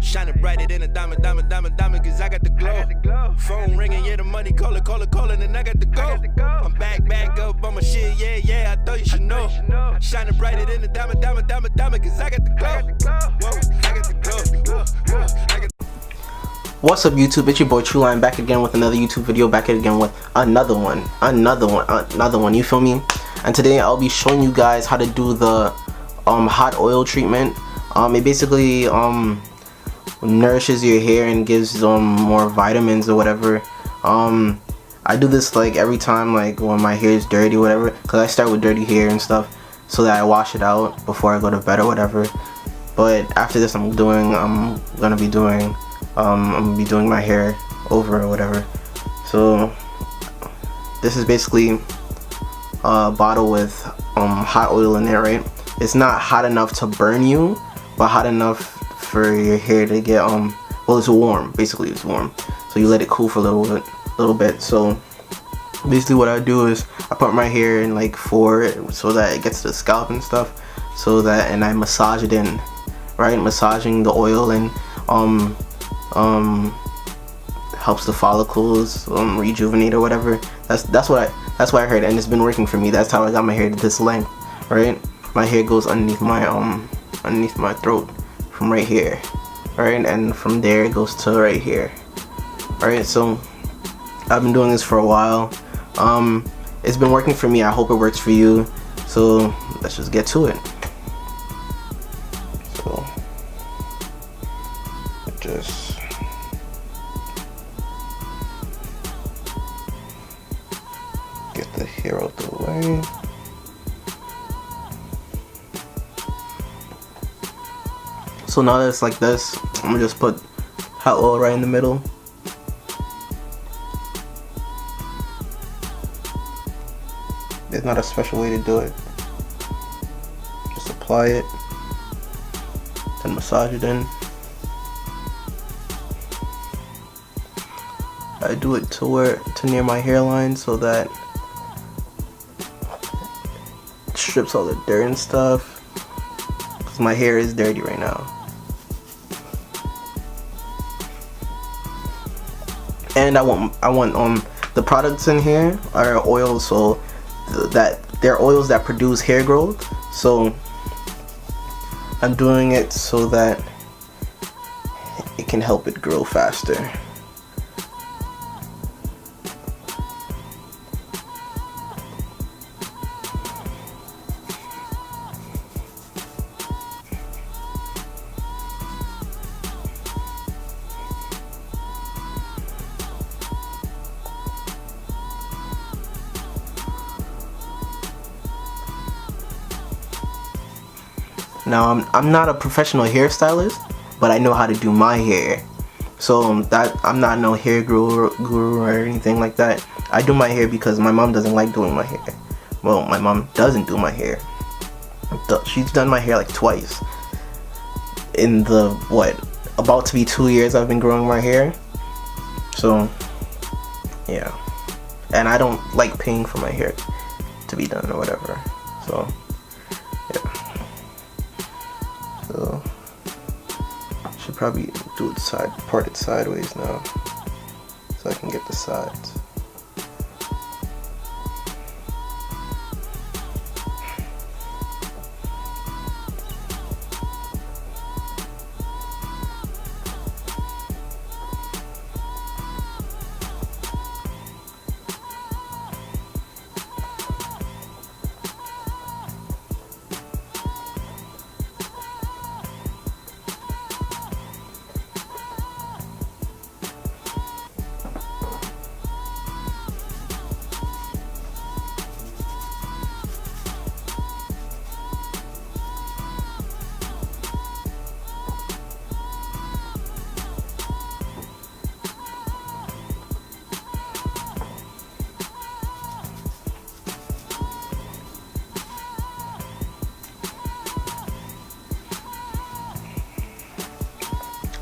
Shining brighter than a diamond, diamond, diamond, diamond, cause I got the glow. Phone ringing, yeah, the money calling, and I got the go. I'm back up on my shit, yeah, I thought you should know. Shining brighter than a diamond, diamond, diamond, diamond, cause I got the glow. Whoa, I got the glow. What's up, YouTube? It's your boy Trueline back again with another YouTube video, back again with another one, you feel me? And today I'll be showing you guys how to do the hot oil treatment. It basically nourishes your hair and gives more vitamins or whatever. I do this like every time, like when my hair is dirty or whatever, because I start with dirty hair and stuff so that I wash it out before I go to bed or whatever. But after this I'm gonna be doing my hair over or whatever. So this is basically a bottle with hot oil in there, right? It's not hot enough to burn you, but hot enough for your hair to get well, it's warm. Basically it's warm, so you let it cool for a little bit. So basically what I do is I put my hair in like 4 so that it gets to the scalp and stuff, and I massage it in, right? Massaging the oil and helps the follicles rejuvenate or whatever. That's what I heard, and it's been working for me. That's how I got my hair to this length, right? My hair goes underneath my throat from right here, right, and from there it goes to right here, right? So I've been doing this for a while. It's been working for me. I hope it works for you. So let's just get to it. So just get the hair out the way. So now that it's like this, I'm gonna just put hot oil right in the middle. There's not a special way to do it. Just apply it, then massage it in. I do it to near my hairline so that it strips all the dirt and stuff, because my hair is dirty right now. And I want the products in here are oils, so that they're oils that produce hair growth. So I'm doing it so that it can help it grow faster. Now I'm not a professional hairstylist, but I know how to do my hair. So that I'm not no hair guru or anything like that. I do my hair because my mom doesn't like doing my hair. Well, my mom doesn't do my hair. She's done my hair like twice. In the about to be 2 years I've been growing my hair. So yeah, and I don't like paying for my hair to be done or whatever. So yeah. So should probably do it part it sideways now, so I can get the sides.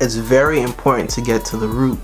It's very important to get to the root.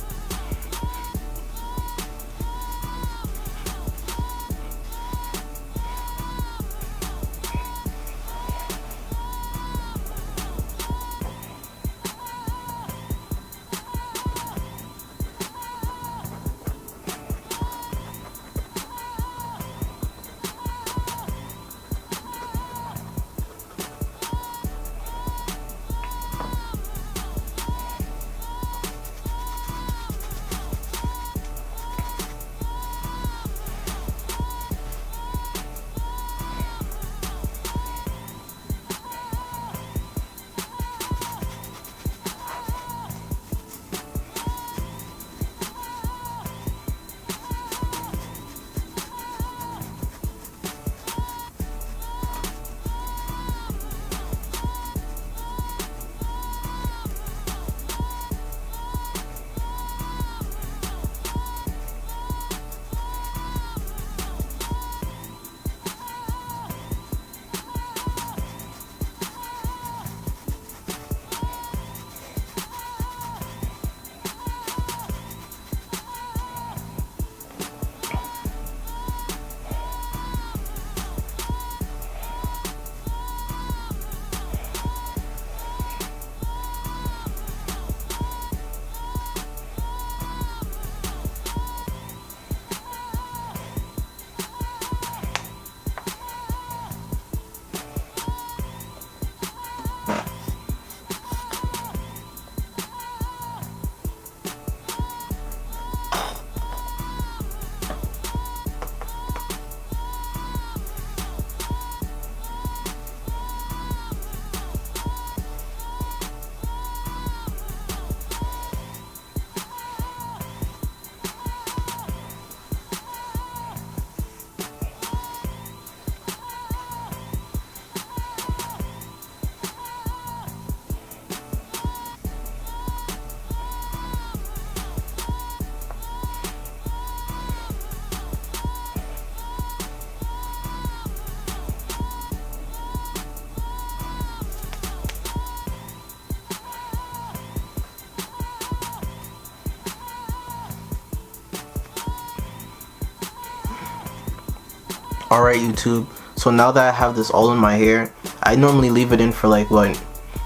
Alright YouTube, so now that I have this all in my hair, I normally leave it in for like what,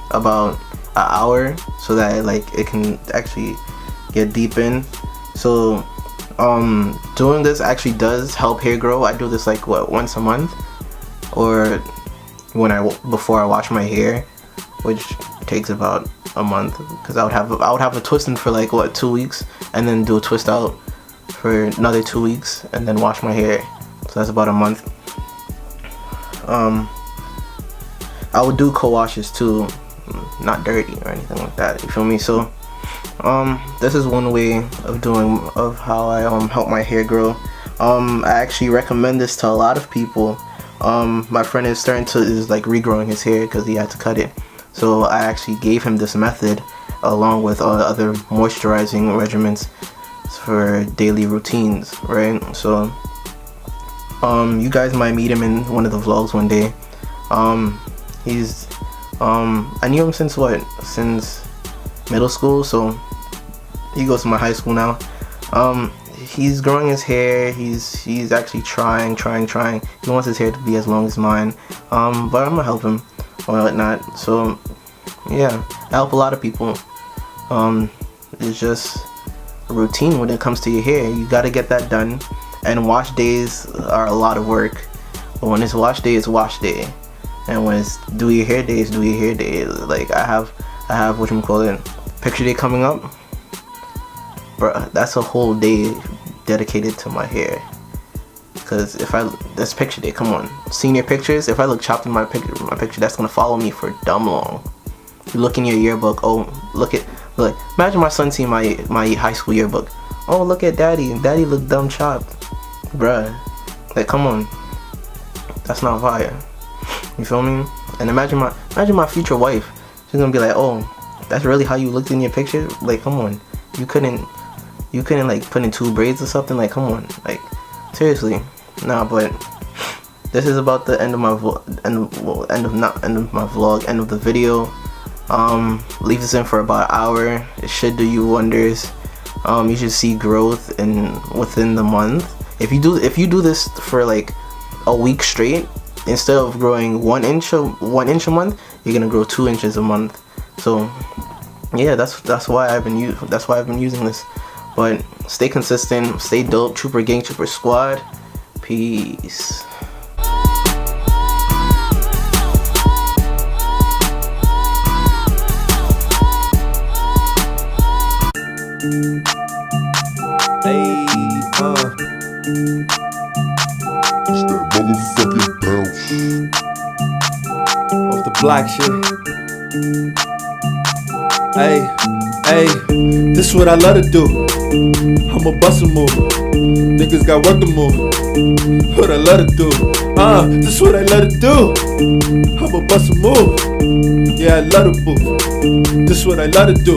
about an hour, so that like it can actually get deep in. So doing this actually does help hair grow. I do this like what, once a month, or before I wash my hair, which takes about a month, because I would have a twist in for like what, 2 weeks, and then do a twist out for another 2 weeks, and then wash my hair. So that's about a month. I would do co-washes too, not dirty or anything like that, you feel me? So this is one way of how I help my hair grow. I actually recommend this to a lot of people. My friend is like regrowing his hair because he had to cut it, so I actually gave him this method along with other moisturizing regimens for daily routines, right? So you guys might meet him in one of the vlogs one day. He's I knew him since middle school, so he goes to my high school now. He's growing his hair. He's actually trying. He wants his hair to be as long as mine, but I'm gonna help him or whatnot. So yeah, I help a lot of people. It's just a routine when it comes to your hair. You gotta get that done, and wash days are a lot of work, but when it's wash day, it's wash day, and when it's do your hair day, it's do your hair day. Like I have whatchamacallit, picture day coming up, bruh. That's a whole day dedicated to my hair, because that's picture day, come on, senior pictures, if I look chopped in my picture, that's gonna follow me for dumb long. You look in your yearbook, oh look, imagine my son seeing my high school yearbook. Oh, look at daddy look dumb chopped, bruh. Like, come on, that's not fire, you feel me? And imagine my future wife, she's gonna be like, oh, that's really how you looked in your picture? Like, come on, you couldn't like put in 2 braids or something? Like, come on, like seriously. Nah, but this is about the end of my end of the video. Leave this in for about an hour. It should do you wonders. You should see growth within the month. If you do this for like a week straight, instead of growing 1 inch a month, you're gonna grow 2 inches a month. So yeah, that's why I've been using this. But stay consistent, stay dope. Trooper Gang, Trooper Squad. Peace. Hey, It's that motherfucking bounce. off the block shit. Hey, this what I love to do. I'ma bust a move. Niggas got work to move. What I love to do. This what I love to do. I'ma bust a move. Yeah, I love to move. This what I love to do.